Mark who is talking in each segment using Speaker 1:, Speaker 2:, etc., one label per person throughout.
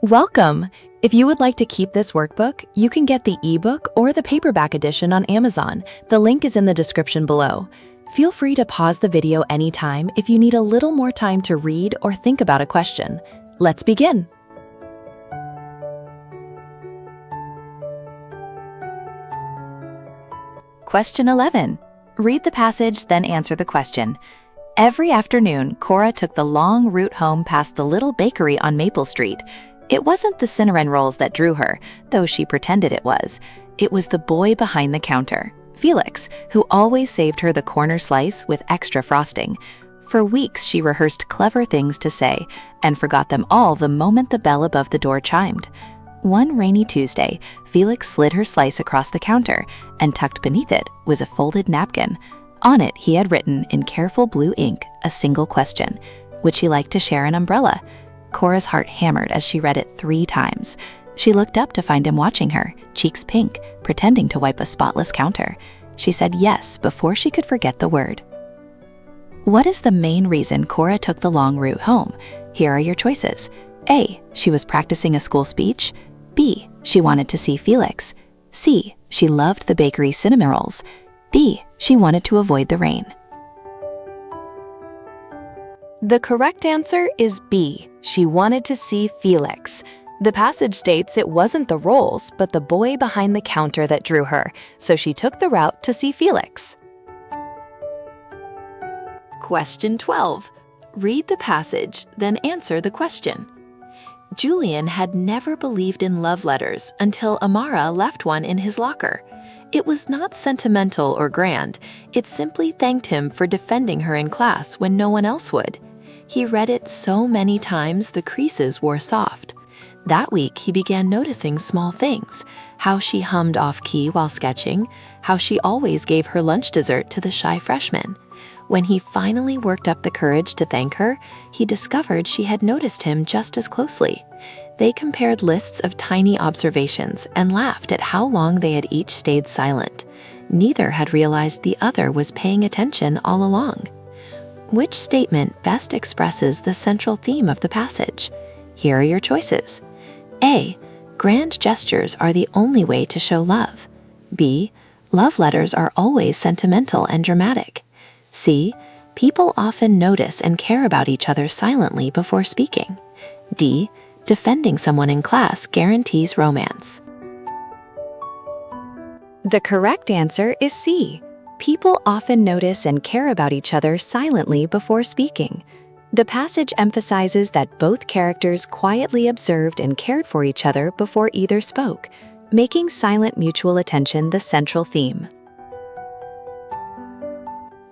Speaker 1: Welcome! If you would like to keep this workbook, you can get the ebook or the paperback edition on Amazon. The link is in the description below. Feel free to pause the video anytime if you need a little more time to read or think about a question. Let's begin! Question 11. Read the passage, then answer the question. Every afternoon, Cora took the long route home past the little bakery on Maple Street. It wasn't the cinnamon rolls that drew her, though she pretended it was. It was the boy behind the counter, Felix, who always saved her the corner slice with extra frosting. For weeks, she rehearsed clever things to say and forgot them all the moment the bell above the door chimed. One rainy Tuesday, Felix slid her slice across the counter, and tucked beneath it was a folded napkin. On it, he had written in careful blue ink a single question: would she like to share an umbrella? Cora's heart hammered as she read it 3 times. She looked up to find him watching her, cheeks pink, pretending to wipe a spotless counter. She said yes before she could forget the word. What is the main reason Cora took the long route home? Here are your choices. A. She was practicing a school speech. B. She wanted to see Felix. C. She loved the bakery cinnamon rolls. B. She wanted to avoid the rain. The correct answer is B. She wanted to see Felix. The passage states it wasn't the rolls, but the boy behind the counter that drew her, so she took the route to see Felix. Question 12. Read the passage, then answer the question. Julian had never believed in love letters until Amara left one in his locker. It was not sentimental or grand. It simply thanked him for defending her in class when no one else would. He read it so many times the creases wore soft. That week, he began noticing small things: how she hummed off-key while sketching, how she always gave her lunch dessert to the shy freshman. When he finally worked up the courage to thank her, he discovered she had noticed him just as closely. They compared lists of tiny observations and laughed at how long they had each stayed silent. Neither had realized the other was paying attention all along. Which statement best expresses the central theme of the passage? Here are your choices. A. Grand gestures are the only way to show love. B. Love letters are always sentimental and dramatic. C. People often notice and care about each other silently before speaking. D. Defending someone in class guarantees romance. The correct answer is C. People often notice and care about each other silently before speaking. The passage emphasizes that both characters quietly observed and cared for each other before either spoke, making silent mutual attention the central theme.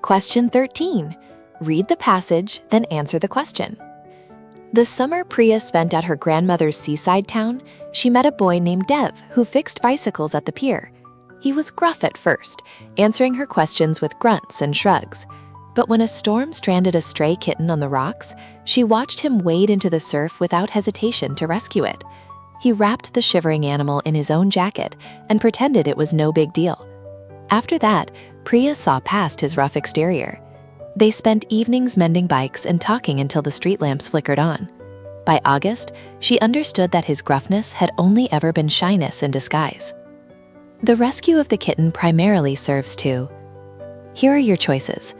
Speaker 1: Question 13. Read the passage, then answer the question. The summer Priya spent at her grandmother's seaside town, she met a boy named Dev who fixed bicycles at the pier. He was gruff at first, answering her questions with grunts and shrugs. But when a storm stranded a stray kitten on the rocks, she watched him wade into the surf without hesitation to rescue it. He wrapped the shivering animal in his own jacket and pretended it was no big deal. After that, Priya saw past his rough exterior. They spent evenings mending bikes and talking until the street lamps flickered on. By August, she understood that his gruffness had only ever been shyness in disguise. The rescue of the kitten primarily serves to: here are your choices.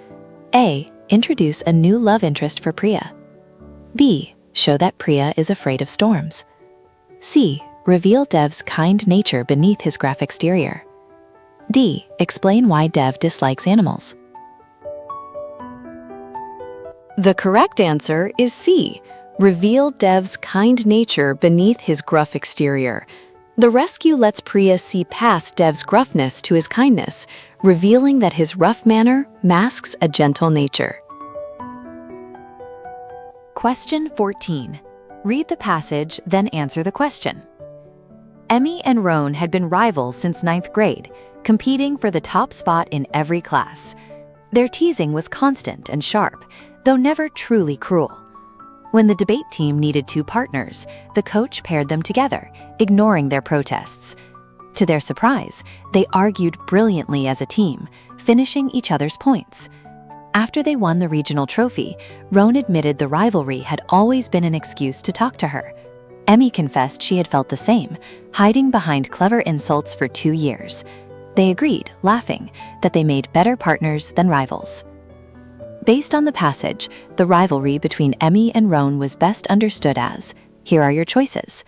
Speaker 1: A. Introduce a new love interest for Priya. B. Show that Priya is afraid of storms. C. Reveal Dev's kind nature beneath his gruff exterior. D. Explain why Dev dislikes animals. The correct answer is C. Reveal Dev's kind nature beneath his gruff exterior. The rescue lets Priya see past Dev's gruffness to his kindness, revealing that his rough manner masks a gentle nature. Question 14. Read the passage, then answer the question. Emmy and Roan had been rivals since 9th grade, competing for the top spot in every class. Their teasing was constant and sharp, though never truly cruel. When the debate team needed 2 partners, the coach paired them together, ignoring their protests. To their surprise, they argued brilliantly as a team, finishing each other's points. After they won the regional trophy, Roan admitted the rivalry had always been an excuse to talk to her.
Speaker 2: Emmy confessed she had felt the same, hiding behind clever insults for 2 years. They agreed, laughing, that they made better partners than rivals. Based on the passage, the rivalry between Emmy and Roan was best understood as, here are your choices.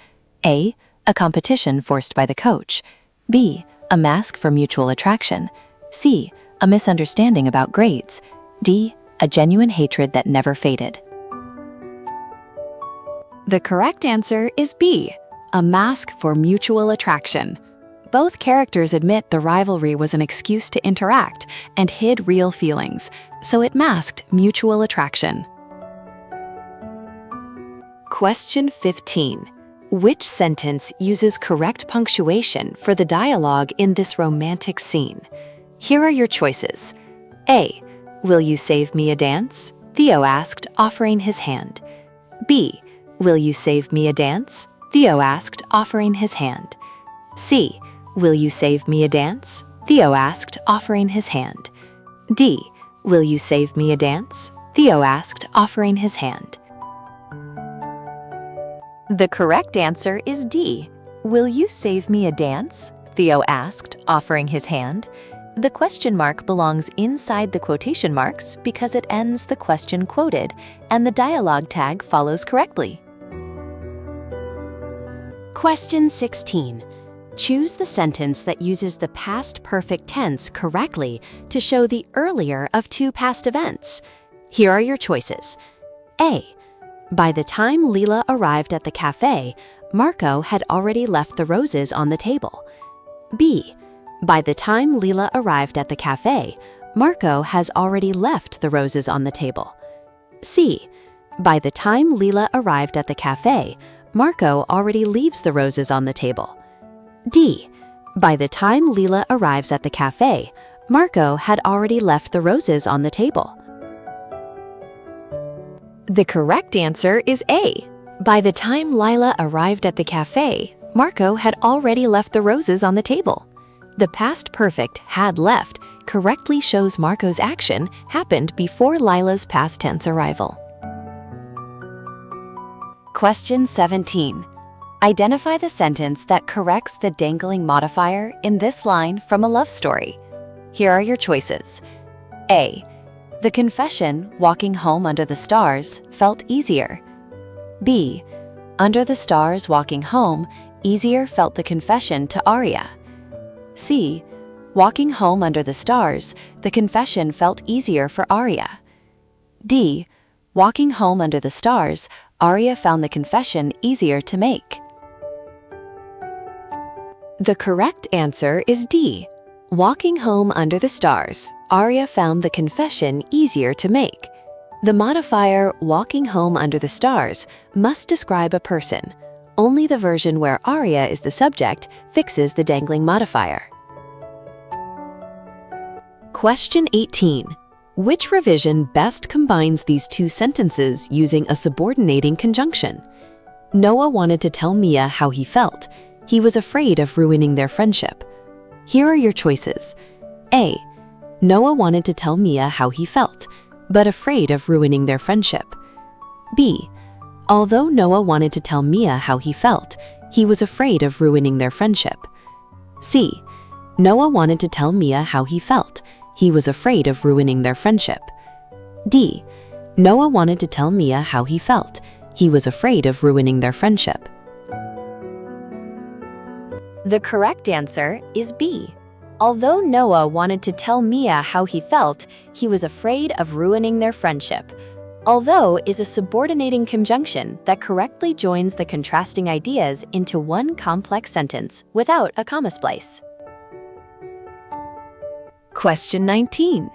Speaker 2: A competition forced by the coach. B, a mask for mutual attraction. C, a misunderstanding about grades. D, a genuine hatred that never faded.
Speaker 1: The correct answer is B, a mask for mutual attraction. Both characters admit the rivalry was an excuse to interact and hid real feelings, so it masked mutual attraction. Question 15. Which sentence uses correct punctuation for the dialogue in this romantic scene? Here are your choices. A, will you save me a dance? Theo asked, offering his hand. B, will you save me a dance? Theo asked, offering his hand. C, will you save me a dance? Theo asked, offering his hand. D, will you save me a dance? Theo asked, offering his hand. The correct answer is D. Will you save me a dance? Theo asked, offering his hand. The question mark belongs inside the quotation marks because it ends the question quoted, and the dialogue tag follows correctly. Question 16. Choose the sentence that uses the past perfect tense correctly to show the earlier of 2 past events. Here are your choices. A, by the time Leela arrived at the cafe, Marco had already left the roses on the table. B, by the time Leela arrived at the cafe, Marco has already left the roses on the table. C, by the time Leela arrived at the cafe, Marco already leaves the roses on the table. D, by the time Leela arrives at the cafe, Marco had already left the roses on the table. The correct answer is A. By the time Lila arrived at the cafe, Marco had already left the roses on the table. The past perfect had left correctly shows Marco's action happened before Lila's past tense arrival. Question 17. Identify the sentence that corrects the dangling modifier in this line from a love story. Here are your choices. A, the confession, walking home under the stars, felt easier. B, under the stars walking home, easier felt the confession to Arya. C, walking home under the stars, the confession felt easier for Arya. D, walking home under the stars, Arya found the confession easier to make. The correct answer is D. Walking home under the stars, Arya found the confession easier to make. The modifier walking home under the stars must describe a person. Only the version where Arya is the subject fixes the dangling modifier. Question 18. Which revision best combines these 2 sentences using a subordinating conjunction? Noah wanted to tell Mia how he felt. He was afraid of ruining their friendship. Here are your choices. A, Noah wanted to tell Mia how he felt, but afraid of ruining their friendship. B, although Noah wanted to tell Mia how he felt, he was afraid of ruining their friendship. C, Noah wanted to tell Mia how he felt. He was afraid of ruining their friendship. D, Noah wanted to tell Mia how he felt. He was afraid of ruining their friendship. The correct answer is B. Although Noah wanted to tell Mia how he felt, he was afraid of ruining their friendship. Although is a subordinating conjunction that correctly joins the contrasting ideas into one complex sentence without a comma splice. Question 19.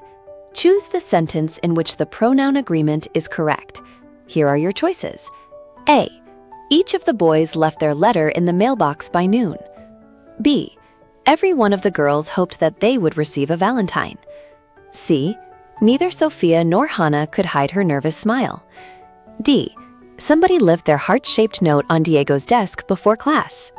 Speaker 1: Choose the sentence in which the pronoun agreement is correct. Here are your choices. A, each of the boys left their letter in the mailbox by noon. B, every one of the girls hoped that they would receive a Valentine. C, neither Sophia nor Hannah could hide her nervous smile. D, somebody left their heart-shaped note on Diego's desk before class.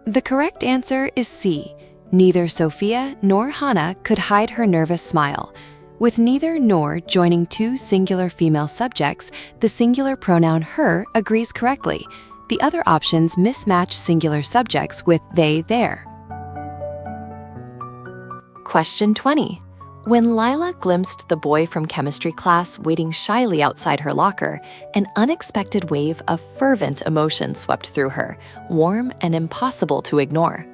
Speaker 1: The correct answer is C. Neither Sophia nor Hannah could hide her nervous smile.
Speaker 2: With neither nor joining two singular female subjects, the singular pronoun her agrees correctly. The other options mismatch singular subjects with they, their.
Speaker 1: Question 20. When Lila glimpsed the boy from chemistry class waiting shyly outside her locker, an unexpected wave of fervent emotion swept through her, warm and impossible to ignore.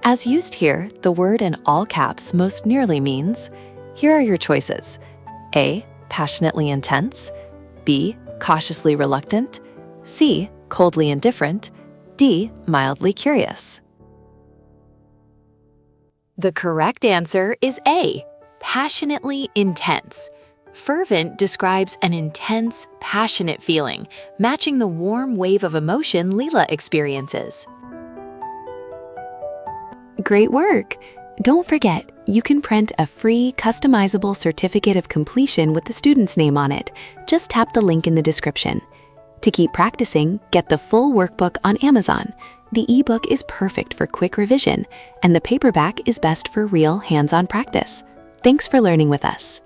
Speaker 1: As used here, the word in all caps most nearly means, here are your choices. A. Passionately intense. B. Cautiously reluctant. C. Coldly indifferent. D. Mildly curious. The correct answer is A. Passionately intense. Fervent describes an intense, passionate feeling, matching the warm wave of emotion Lila experiences.
Speaker 2: Great work! Don't forget, you can print a free, customizable certificate of completion with the student's name on it. Just tap the link in the description. To keep practicing, get the full workbook on Amazon. The ebook is perfect for quick revision, and the paperback is best for real hands-on practice. Thanks for learning with us.